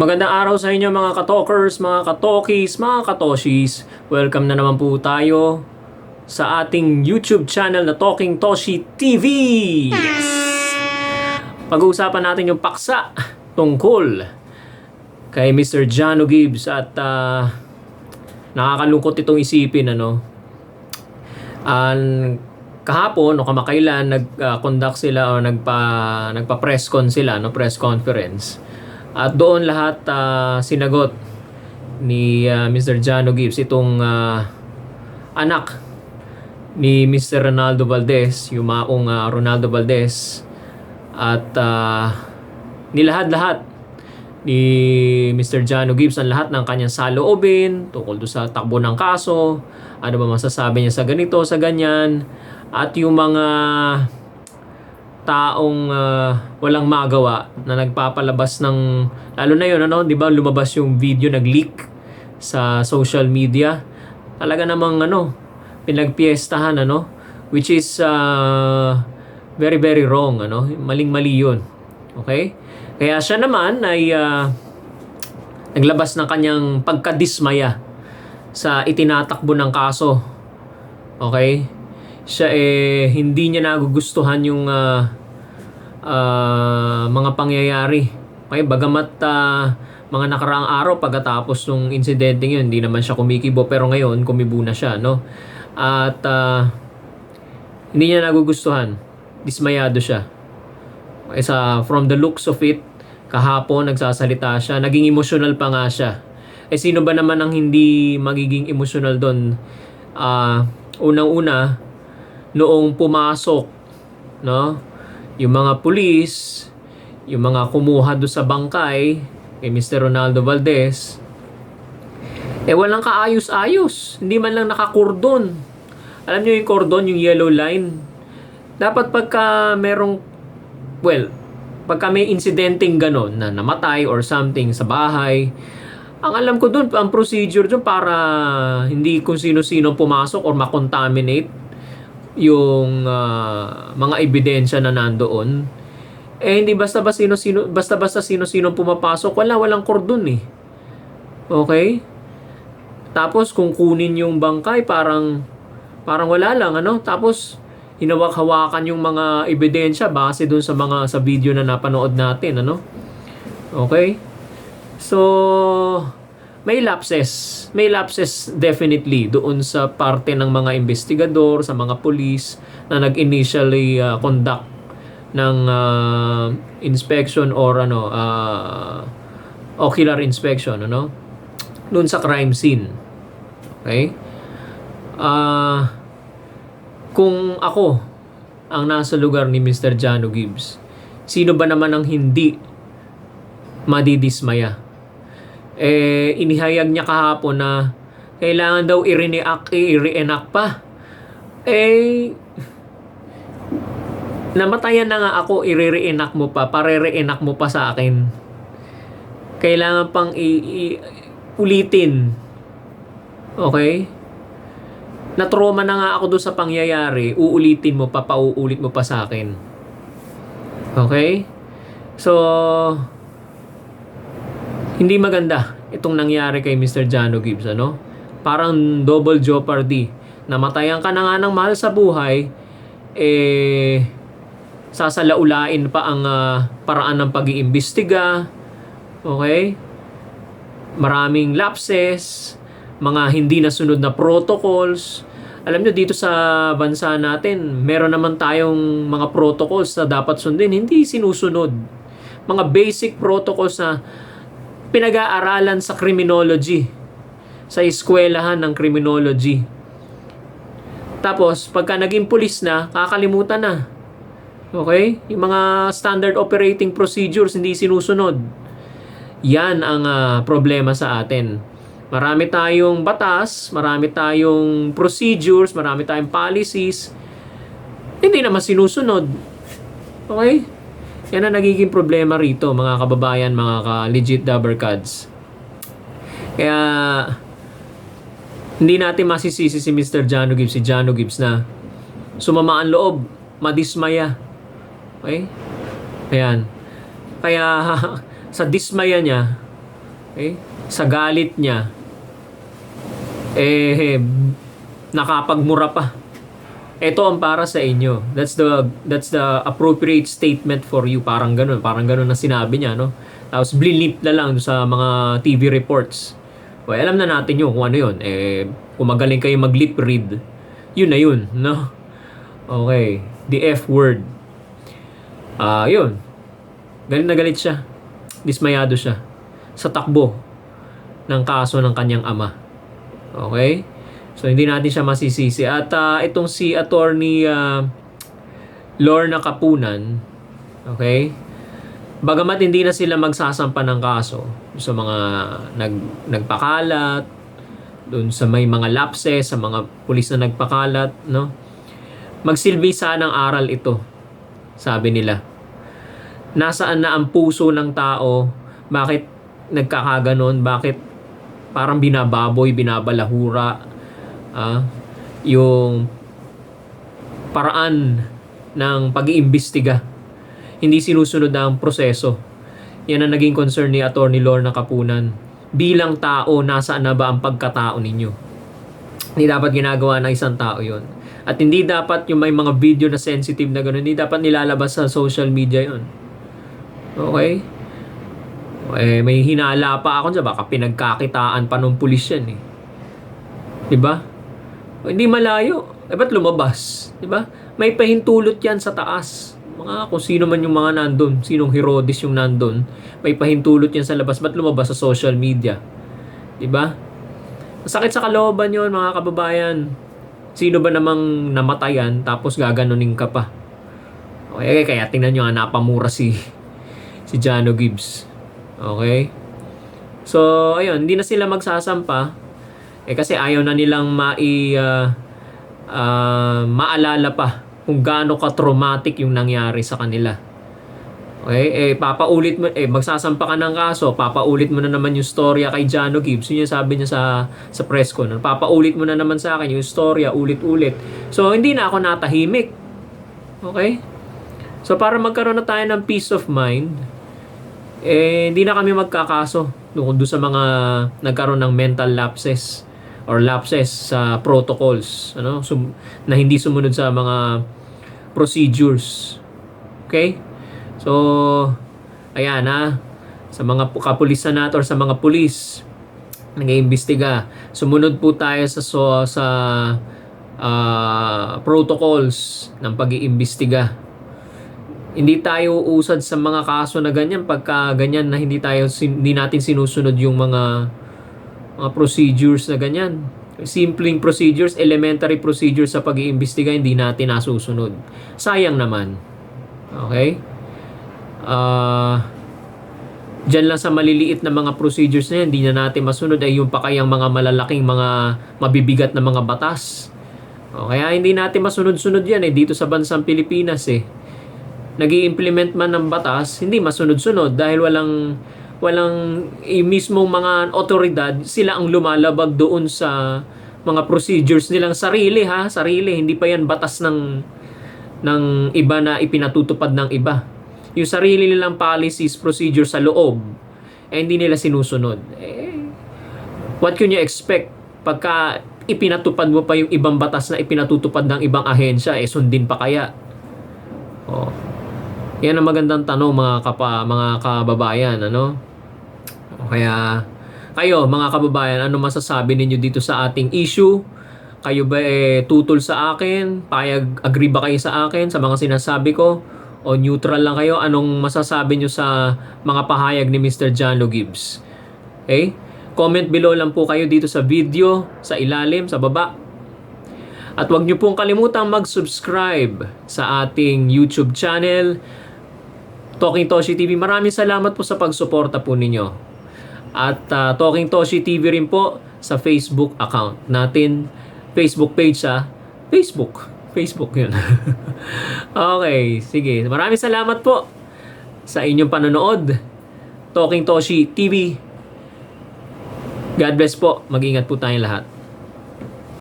Magandang araw sa inyo mga katokers, mga katokis, mga katoshis. Welcome na naman po tayo sa ating YouTube channel na Talking Toshi TV. Yes! Pag-uusapan natin yung paksa tungkol kay Mr. Jano Gibbs at nakakalungkot itong isipin kahapon o kamakailan nag-conduct sila o nagpa-press con sila, press conference. At doon lahat sinagot ni Mr. Jano Gibbs, itong anak ni Mr. Ronaldo Valdez, yung maong Ronaldo Valdez, at nilahad-lahat ni Mr. Jano Gibbs ang lahat ng kanyang saloobin tungkol doon sa takbo ng kaso, ano ba masasabi niya sa ganito, sa ganyan, at yung mga taong walang magawa na nagpapalabas ng, lalo na yun, di ba, lumabas yung video, nag-leak sa social media, talaga namang pinagpiestahan, which is very very wrong, maling-mali yun. Okay, kaya siya naman ay naglabas ng kanyang pagkadismaya sa itinatakbo ng kaso. Okay, siya hindi niya nagugustuhan yung mga pangyayari. Okay, bagamat mga nakaraang araw pagkatapos ng insidente yun, hindi naman siya kumikibo, pero ngayon kumibo na siya, At hindi niya nagugustuhan. Dismayado siya. Okay, from the looks of it, kahapon nagsasalita siya, naging emotional pa nga siya. Sino ba naman ang hindi magiging emotional doon? Unang-una, noong pumasok, yung mga pulis, yung mga kumuha doon sa bangkay kay Mr. Ronaldo Valdez, walang kaayos-ayos, hindi man lang nakakordon. Alam niyo yung cordon, yung yellow line, dapat pagka may insidenteng ganon na namatay or something sa bahay, ang alam ko doon, ang procedure doon para hindi kung sino-sino pumasok or makontaminate yung mga ebidensya na nandoon. Hindi basta-basta sino-sino pumapasok, walang kordon eh. Okay? Tapos kung kunin yung bangkay, parang wala lang, Tapos hinawak-hawakan yung mga ebidensya base doon sa video na napanood natin, Okay? So may lapses definitely doon sa parte ng mga investigador, sa mga police na nag-initially conduct ng inspection or ocular inspection, doon sa crime scene. Okay? Kung ako ang nasa lugar ni Mr. Jano Gibbs, sino ba naman ang hindi madidismaya? Inihayag niya kahapon na kailangan daw i-reenact pa. Namatayan na nga ako, i-reenact mo pa, pare-reenact mo pa sa akin. Kailangan pang ulitin. Okay? Na-trauma na nga ako doon sa pangyayari, uulitin mo pa, pauulit mo pa sa akin. Okay? So, hindi maganda itong nangyari kay Mr. Jano Gibbs, Parang double jeopardy. Namatayan ka na nga ng mahal sa buhay, sasalaulain pa ang paraan ng pag-iimbestiga. Okay? Maraming lapses, mga hindi nasunod na protocols. Alam nyo, dito sa bansa natin, meron naman tayong mga protocols na dapat sundin, hindi sinusunod. Mga basic protocols na pinag-aaralan sa criminology, sa eskwelahan ng criminology. Tapos, pagka naging pulis na, kakalimutan na. Okay? Yung mga standard operating procedures hindi sinusunod. Yan ang problema sa atin. Marami tayong batas, marami tayong procedures, marami tayong policies, hindi naman sinusunod. Okay? Yan ang nagiging problema rito, mga kababayan, mga ka-legit Dabbercads. Kaya hindi natin masisisi si Mr. Jano Gibbs, si Jano Gibbs na sumama ang loob, madismaya. Okay? Ayan. Kaya sa dismaya niya, Okay? Sa galit niya, nakapagmura pa. Ito ang para sa inyo. That's the appropriate statement for you. Parang ganun na sinabi niya, no? Tapos blinip na lang sa mga TV reports. Well, alam na natin yun kung ano yun. Kung magaling kayo mag-lip read, yun na yun, no? Okay. The F word. Yun. Galit na galit siya. Dismayado siya sa takbo ng kaso ng kanyang ama. Okay? So, hindi natin siya masisisi. At itong si Attorney Lorna Kapunan, okay? Bagamat hindi na sila magsasampa ng kaso sa mga nagpakalat, doon sa may mga lapses, sa mga pulis na nagpakalat, no? Magsilbi sanang aral ito, sabi nila. Nasaan na ang puso ng tao? Bakit nagkakaganon? Bakit parang binababoy, binabalahura yung paraan ng pag-iimbestiga? Hindi sinusunod ang proseso. Yan ang naging concern ni Attorney Lorna Kapunan. Bilang tao, nasaan na ba ang pagkatao ninyo? Hindi dapat ginagawa ng isang tao yon. At hindi dapat yung may mga video na sensitive na gano'n, hindi dapat nilalabas sa social media yon. Okay? May hinala pa ako dyan, baka pinagkakitaan pa nung pulis yan eh. Diba? Hindi malayo. Ba't lumabas? Diba? May pahintulot yan sa taas. Kung sino man yung mga nandun, sinong Herodes yung nandun, may pahintulot yan sa labas. Ba't lumabas sa social media? Diba? Masakit sa kalooban yun, mga kababayan. Sino ba namang namatayan tapos gaganunin ka pa? Okay, kaya tingnan nyo, napamura si Jano Gibbs. Okay? So, ayun, hindi na sila magsasampa. Kasi ayaw na nilang maalala pa kung gaano ka-traumatic yung nangyari sa kanila. Okay? Papaulit mo, magsasampa ka ng kaso, papaulit mo na naman yung storya kay Jano Gibbs. Yun yung sabi niya sa press con. Papaulit mo na naman sa akin yung storya, ulit-ulit. So, hindi na ako natahimik. Okay? So, para magkaroon na tayo ng peace of mind, hindi na kami magkakaso doon sa mga nagkaroon ng mental lapses or lapses sa protocols, na hindi sumunod sa mga procedures. Okay? So, ayan sa mga kapulisan natin or sa mga pulis nag-iimbestiga, sumunod po tayo sa protocols ng pag-iimbestiga. Hindi tayo usad sa mga kaso na ganyan pagka ganyan na hindi natin sinusunod yung mga procedures na ganyan. Simpleng procedures, elementary procedures sa pag-iimbestiga, hindi natin nasusunod. Sayang naman. Okay? Diyan lang sa maliliit na mga procedures na yan, hindi na natin masunod ay yung pakayang mga malalaking mga mabibigat na mga batas. Kaya hindi natin masunod-sunod yan dito sa bansang Pilipinas nag-i-implement man ng batas, hindi masunod-sunod dahil walang mismong mga otoridad, sila ang lumalabag doon sa mga procedures nilang sarili, hindi pa yan batas ng iba na ipinatutupad ng iba. Yung sarili nilang policies, procedures sa loob, hindi nila sinusunod. What can you expect pagka ipinatupad mo pa yung ibang batas na ipinatutupad ng ibang ahensya, sundin pa kaya? Yan ang magandang tanong mga kababayan, Kaya kayo mga kababayan, ano masasabi ninyo dito sa ating issue? Kayo ba tutol sa akin? Agree ba kayo sa akin sa mga sinasabi ko? O neutral lang kayo? Anong masasabi nyo sa mga pahayag ni Mr. Jano Gibbs? Okay? Comment below lang po kayo dito sa video, sa ilalim, sa baba. At huwag nyo pong kalimutang mag-subscribe sa ating YouTube channel, Talking Toshi TV. Maraming salamat po sa pagsuporta po ninyo. At Talking Toshi TV rin po sa Facebook account natin. Facebook page Facebook yun. Okay, sige. Maraming salamat po sa inyong panonood. Talking Toshi TV. God bless po. Mag-ingat po tayong lahat.